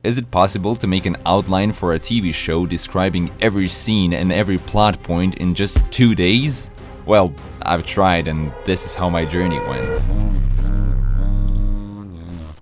Is it possible to make an outline for a TV show describing every scene and every plot point in just 2 days? Well, I've tried, and this is how my journey went.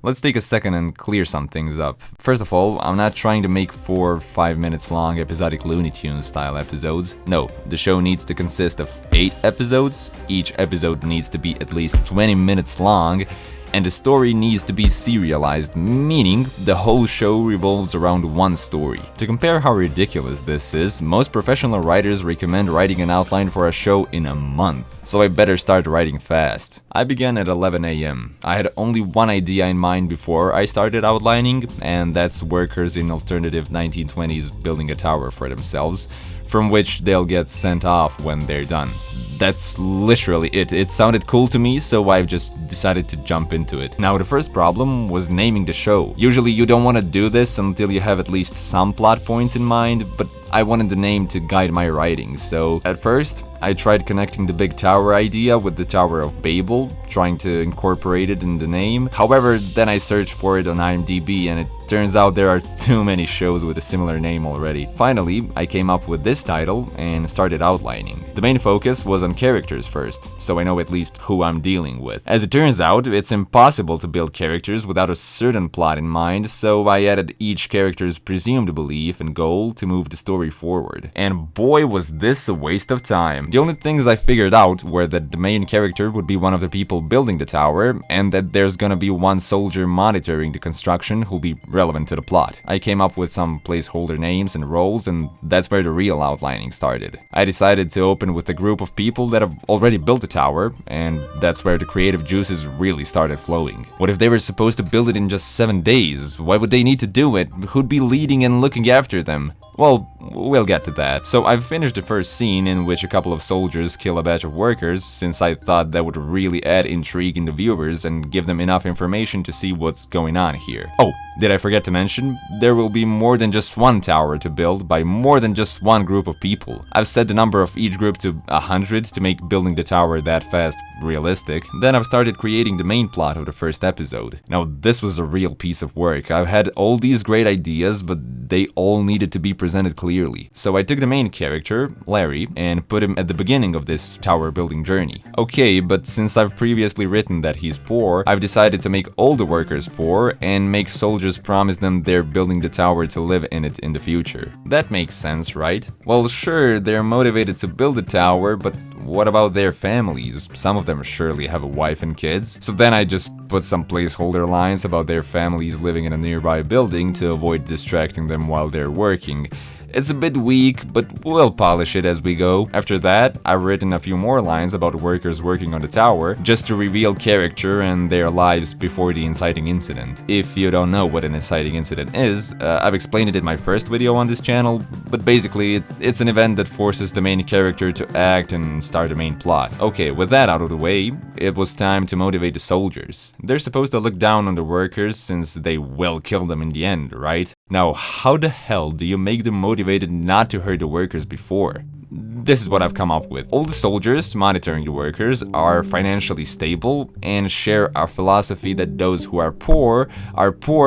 Let's take a second and clear some things up. First of all, I'm not trying to make 4 or 5 minutes long episodic Looney Tunes style episodes. No, the show needs to consist of 8 episodes, each episode needs to be at least 20 minutes long, and the story needs to be serialized, meaning the whole show revolves around one story. To compare how ridiculous this is, most professional writers recommend writing an outline for a show in a month, so I better start writing fast. I began at 11 AM. I had only one idea in mind before I started outlining, and that's workers in alternative 1920s building a tower for themselves, from which they'll get sent off when they're done. That's literally it. It sounded cool to me, so I've just decided to jump into it. Now, the first problem was naming the show. Usually you don't want to do this until you have at least some plot points in mind, but I wanted the name to guide my writing, so at first I tried connecting the big tower idea with the Tower of Babel, trying to incorporate it in the name. However, then I searched for it on IMDb and it turns out there are too many shows with a similar name already. Finally, I came up with this title and started outlining. The main focus was on characters first, so I know at least who I'm dealing with. As it turns out, it's impossible to build characters without a certain plot in mind, so I added each character's presumed belief and goal to move the story forward. And boy, was this a waste of time. The only things I figured out were that the main character would be one of the people building the tower, and that there's gonna be one soldier monitoring the construction who'll be relevant to the plot. I came up with some placeholder names and roles, and that's where the real outlining started. I decided to open with a group of people that have already built the tower, and that's where the creative juices really started flowing. What if they were supposed to build it in just 7 days? Why would they need to do it? Who'd be leading and looking after them? Well, we'll get to that. So I've finished the first scene in which a couple of soldiers kill a batch of workers, since I thought that would really add intrigue in the viewers and give them enough information to see what's going on here. Oh, did I forget to mention? There will be more than just one tower to build by more than just one group of people. I've set the number of each group to 100 to make building the tower that fast realistic. Then I've started creating the main plot of the first episode. Now, this was a real piece of work. I've had all these great ideas, but they all needed to be presented clearly. So I took the main character, Larry, and put him at the beginning of this tower building journey. Okay, but since I've previously written that he's poor, I've decided to make all the workers poor and make soldiers promise them they're building the tower to live in it in the future. That makes sense, right? Well, sure, they're motivated to build the tower, but what about their families? Some of them surely have a wife and kids. So then I just put some placeholder lines about their families living in a nearby building to avoid distracting them while they're working. It's a bit weak, but we'll polish it as we go. After that, I've written a few more lines about workers working on the tower, just to reveal character and their lives before the inciting incident. If you don't know what an inciting incident is, I've explained it in my first video on this channel, but basically it's an event that forces the main character to act and start the main plot. Okay, with that out of the way, it was time to motivate the soldiers. They're supposed to look down on the workers since they will kill them in the end, right? Now, how the hell do you make them motivated not to hurt the workers before? This is what I've come up with. All the soldiers monitoring the workers are financially stable and share our philosophy that those who are poor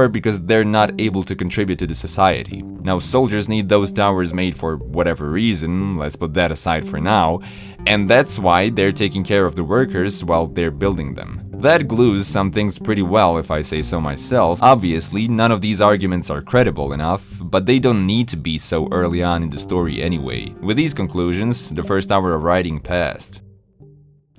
because they're not able to contribute to the society. Now, soldiers need those towers made for whatever reason, let's put that aside for now, and that's why they're taking care of the workers while they're building them. That glues some things pretty well, if I say so myself. Obviously, none of these arguments are credible enough, but they don't need to be so early on in the story anyway. With these conclusions, the first hour of writing passed.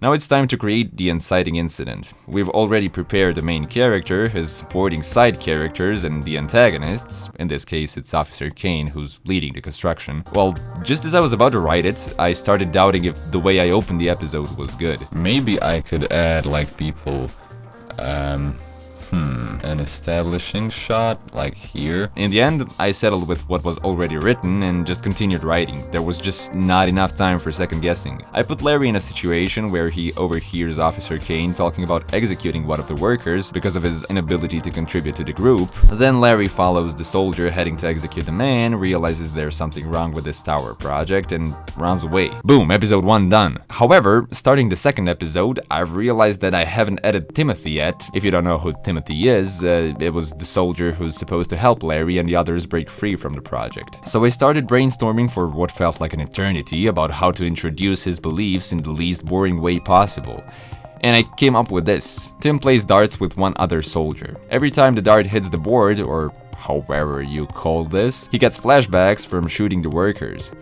Now it's time to create the inciting incident. We've already prepared the main character, his supporting side characters, and the antagonists. In this case, it's Officer Kane, who's leading the construction. Well, just as I was about to write it, I started doubting if the way I opened the episode was good. Maybe I could add, like, people, an establishing shot, like here. In the end, I settled with what was already written and just continued writing. There was just not enough time for second guessing. I put Larry in a situation where he overhears Officer Kane talking about executing one of the workers because of his inability to contribute to the group. Then Larry follows the soldier heading to execute the man, realizes there's something wrong with this tower project, and runs away. Boom, episode 1 done. However, starting the second episode, I've realized that I haven't added Timothy yet. If you don't know who Timothy Timothy is, it was the soldier who's supposed to help Larry and the others break free from the project. So I started brainstorming for what felt like an eternity about how to introduce his beliefs in the least boring way possible. And I came up with this. Tim plays darts with one other soldier. Every time the dart hits the board, or however you call this, he gets flashbacks from shooting the workers.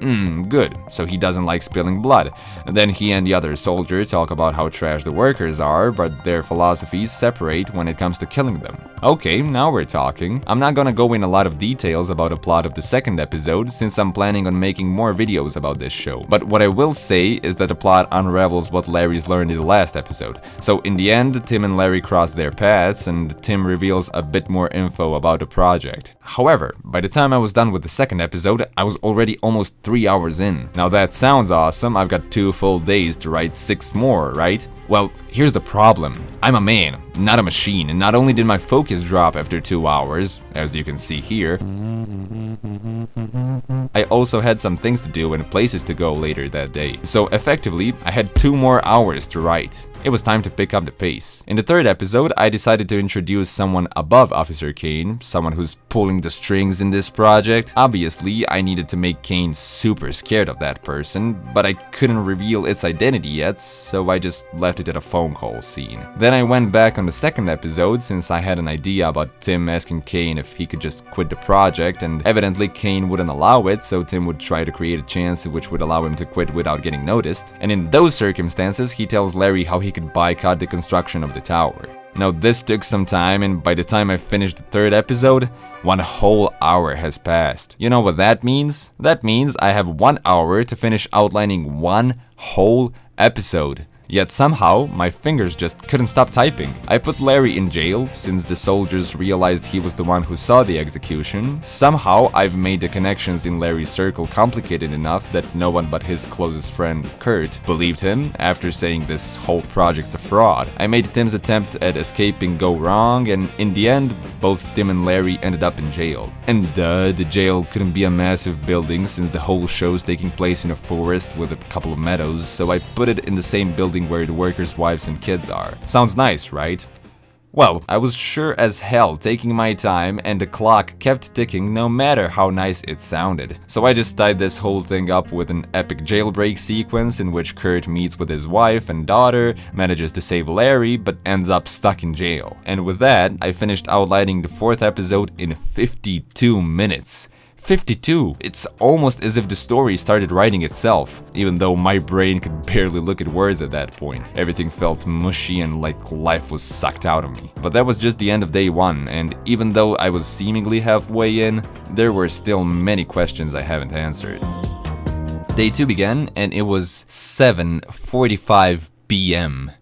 Good, so he doesn't like spilling blood. And then he and the other soldier talk about how trash the workers are, but their philosophies separate when it comes to killing them. Okay, now we're talking. I'm not gonna go in a lot of details about the plot of the second episode, since I'm planning on making more videos about this show. But what I will say is that the plot unravels what Larry's learned in the last episode. So in the end, Tim and Larry cross their paths, and Tim reveals a bit more info about the project. However, by the time I was done with the second episode, I was already almost 3 hours in. Now that sounds awesome, I've got 2 full days to write 6 more, right? Well, here's the problem. I'm a man, not a machine, and not only did my focus drop after 2 hours, as you can see here, I also had some things to do and places to go later that day. So effectively, I had 2 more hours to write. It was time to pick up the pace. In the third episode, I decided to introduce someone above Officer Kane, someone who's pulling the strings in this project. Obviously, I needed to make Kane super scared of that person, but I couldn't reveal its identity yet, so I just left it at a phone call scene. Then I went back on the second episode since I had an idea about Tim asking Kane if he could just quit the project, and evidently Kane wouldn't allow it, so Tim would try to create a chance which would allow him to quit without getting noticed. And in those circumstances, he tells Larry how he could boycott the construction of the tower. Now this took some time, and by the time I finished the third episode, 1 whole hour has passed. You know what that means? That means I have 1 hour to finish outlining 1 whole episode. Yet somehow, my fingers just couldn't stop typing. I put Larry in jail, since the soldiers realized he was the one who saw the execution. Somehow, I've made the connections in Larry's circle complicated enough that no one but his closest friend, Kurt, believed him after saying this whole project's a fraud. I made Tim's attempt at escaping go wrong, and in the end, both Tim and Larry ended up in jail. And the jail couldn't be a massive building since the whole show's taking place in a forest with a couple of meadows, so I put it in the same building where the workers' wives and kids are. Sounds nice, right? Well, I was sure as hell taking my time, and the clock kept ticking no matter how nice it sounded. So I just tied this whole thing up with an epic jailbreak sequence in which Kurt meets with his wife and daughter, manages to save Larry, but ends up stuck in jail. And with that, I finished outlining the 4th episode in 52 minutes. 52! It's almost as if the story started writing itself, even though my brain could barely look at words at that point. Everything felt mushy and like life was sucked out of me. But that was just the end of day 1, and even though I was seemingly halfway in, there were still many questions I haven't answered. Day 2 began, and it was 7:45 p.m.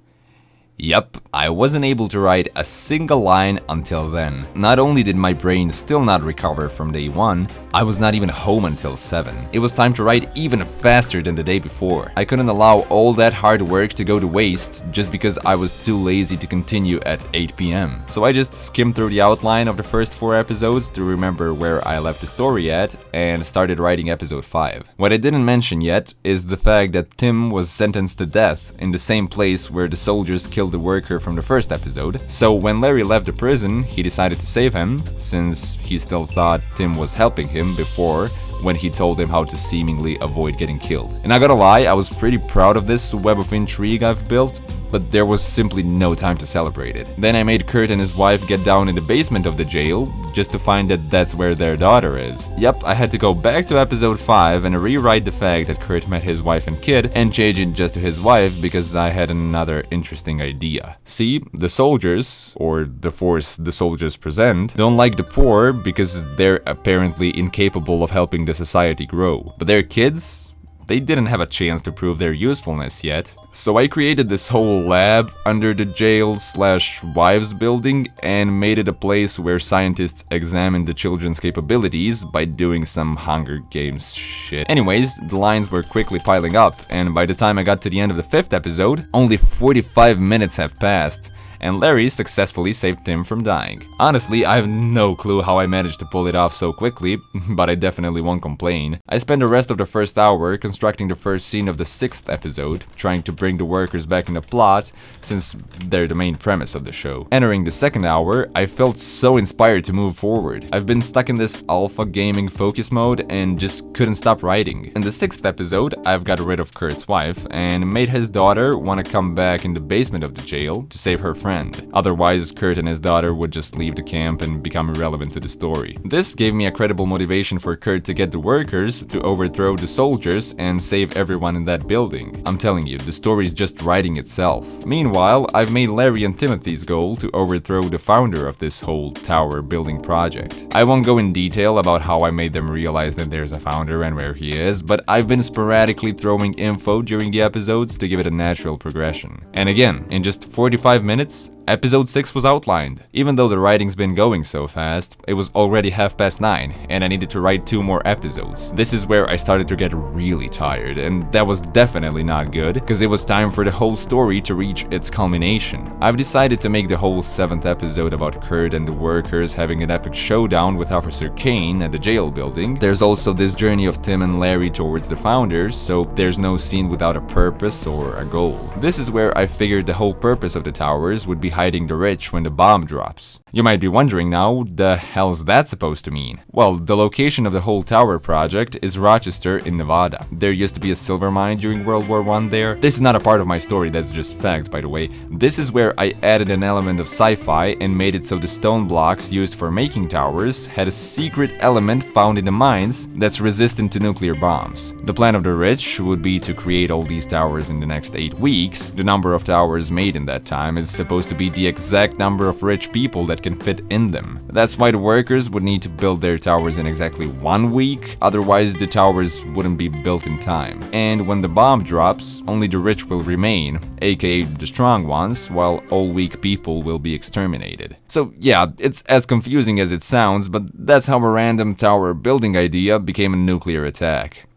Yup, I wasn't able to write a single line until then. Not only did my brain still not recover from day 1, I was not even home until 7. It was time to write even faster than the day before. I couldn't allow all that hard work to go to waste just because I was too lazy to continue at 8 p.m. So I just skimmed through the outline of the first 4 episodes to remember where I left the story at and started writing episode 5. What I didn't mention yet is the fact that Tim was sentenced to death in the same place where the soldiers killed the worker from the first episode. So when Larry left the prison, he decided to save him, since he still thought Tim was helping him before, when he told him how to seemingly avoid getting killed. And I gotta lie, I was pretty proud of this web of intrigue I've built, but there was simply no time to celebrate it. Then I made Kurt and his wife get down in the basement of the jail, just to find that that's where their daughter is. Yep, I had to go back to episode 5 and rewrite the fact that Kurt met his wife and kid, and change it just to his wife because I had another interesting idea. See, the soldiers, or the force the soldiers present, don't like the poor because they're apparently incapable of helping the society grow. But their kids? They didn't have a chance to prove their usefulness yet. So I created this whole lab under the jail/wives building and made it a place where scientists examined the children's capabilities by doing some Hunger Games shit. Anyways, the lines were quickly piling up, and by the time I got to the end of the 5th episode, only 45 minutes have passed, and Larry successfully saved Tim from dying. Honestly, I have no clue how I managed to pull it off so quickly, but I definitely won't complain. I spent the rest of the first hour constructing the first scene of the 6th episode, trying to bring bring the workers back in the plot, since they're the main premise of the show. Entering the second hour, I felt so inspired to move forward. I've been stuck in this alpha gaming focus mode and just couldn't stop writing. In the sixth episode, I've got rid of Kurt's wife and made his daughter want to come back in the basement of the jail to save her friend. Otherwise, Kurt and his daughter would just leave the camp and become irrelevant to the story. This gave me a credible motivation for Kurt to get the workers to overthrow the soldiers and save everyone in that building. I'm telling you, the story is just writing itself. Meanwhile, I've made Larry and Timothy's goal to overthrow the founder of this whole tower building project. I won't go in detail about how I made them realize that there's a founder and where he is, but I've been sporadically throwing info during the episodes to give it a natural progression. And again, in just 45 minutes, Episode 6 was outlined. Even though the writing's been going so fast, it was already 9:30 and I needed to write 2 more episodes. This is where I started to get really tired, and that was definitely not good, because it was time for the whole story to reach its culmination. I've decided to make the whole 7th episode about Kurt and the workers having an epic showdown with Officer Kane at the jail building. There's also this journey of Tim and Larry towards the founders, so there's no scene without a purpose or a goal. This is where I figured the whole purpose of the towers would be hiding the rich when the bomb drops. You might be wondering now, the hell's that supposed to mean? Well, the location of the whole tower project is Rochester in Nevada. There used to be a silver mine during World War I there. This is not a part of my story, that's just facts, by the way. This is where I added an element of sci-fi and made it so the stone blocks used for making towers had a secret element found in the mines that's resistant to nuclear bombs. The plan of the rich would be to create all these towers in the next 8 weeks. The number of towers made in that time is supposed to be the exact number of rich people that can fit in them. That's why the workers would need to build their towers in exactly 1 week, otherwise the towers wouldn't be built in time. And when the bomb drops, only the rich will remain, aka the strong ones, while all weak people will be exterminated. So yeah, it's as confusing as it sounds, but that's how a random tower building idea became a nuclear attack.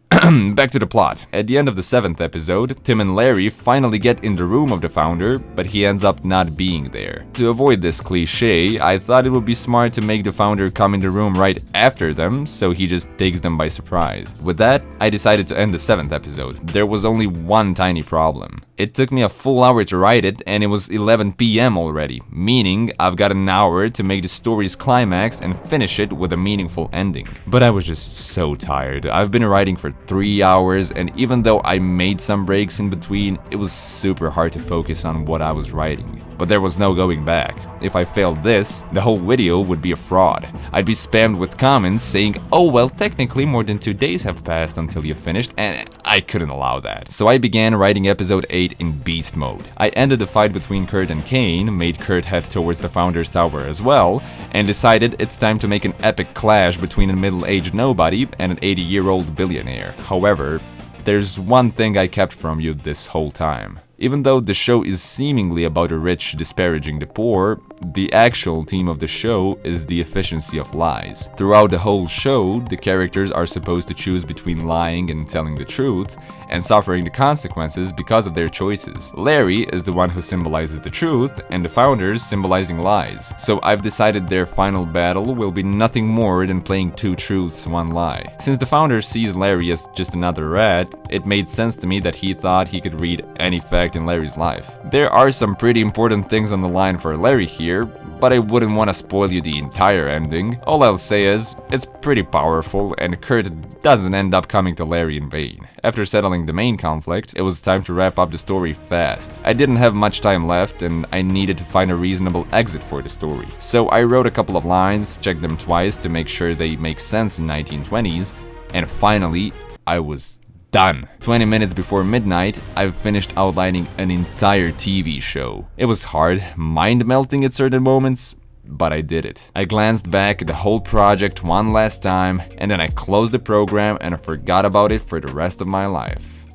Back to the plot. At the end of the 7th episode, Tim and Larry finally get in the room of the founder, but he ends up not being there. To avoid this cliche, I thought it would be smart to make the founder come in the room right after them, so he just takes them by surprise. With that, I decided to end the 7th episode. There was only one tiny problem. It took me a full hour to write it, and it was 11 PM already, meaning I've got an hour to make the story's climax and finish it with a meaningful ending. But I was just so tired. I've been writing for 3 hours, and even though I made some breaks in between, it was super hard to focus on what I was writing. But there was no going back. If I failed this, the whole video would be a fraud. I'd be spammed with comments saying, "Oh well, technically more than 2 days have passed until you finished," and I couldn't allow that. So I began writing episode 8 in beast mode. I ended the fight between Kurt and Kane, made Kurt head towards the Founder's Tower as well, and decided it's time to make an epic clash between a middle-aged nobody and an 80-year-old billionaire. However, there's one thing I kept from you this whole time. Even though the show is seemingly about the rich disparaging the poor, the actual theme of the show is the efficiency of lies. Throughout the whole show, the characters are supposed to choose between lying and telling the truth, and suffering the consequences because of their choices. Larry is the one who symbolizes the truth, and the founders symbolizing lies. So I've decided their final battle will be nothing more than playing 2 truths, 1 lie. Since the founder sees Larry as just another rat, it made sense to me that he thought he could read any fact in Larry's life. There are some pretty important things on the line for Larry here, but I wouldn't want to spoil you the entire ending. All I'll say is, it's pretty powerful, and Kurt doesn't end up coming to Larry in vain. After settling the main conflict, it was time to wrap up the story fast. I didn't have much time left, and I needed to find a reasonable exit for the story. So I wrote a couple of lines, checked them twice to make sure they make sense in 1920s, and finally, I was done. 20 minutes before midnight, I've finished outlining an entire TV show. It was hard, mind-melting at certain moments, but I did it. I glanced back at the whole project one last time, and then I closed the program and I forgot about it for the rest of my life.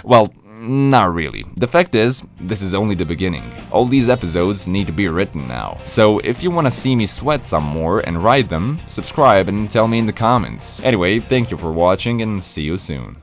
Well, not really. The fact is, this is only the beginning. All these episodes need to be written now. So if you want to see me sweat some more and write them, subscribe and tell me in the comments. Anyway, thank you for watching and see you soon.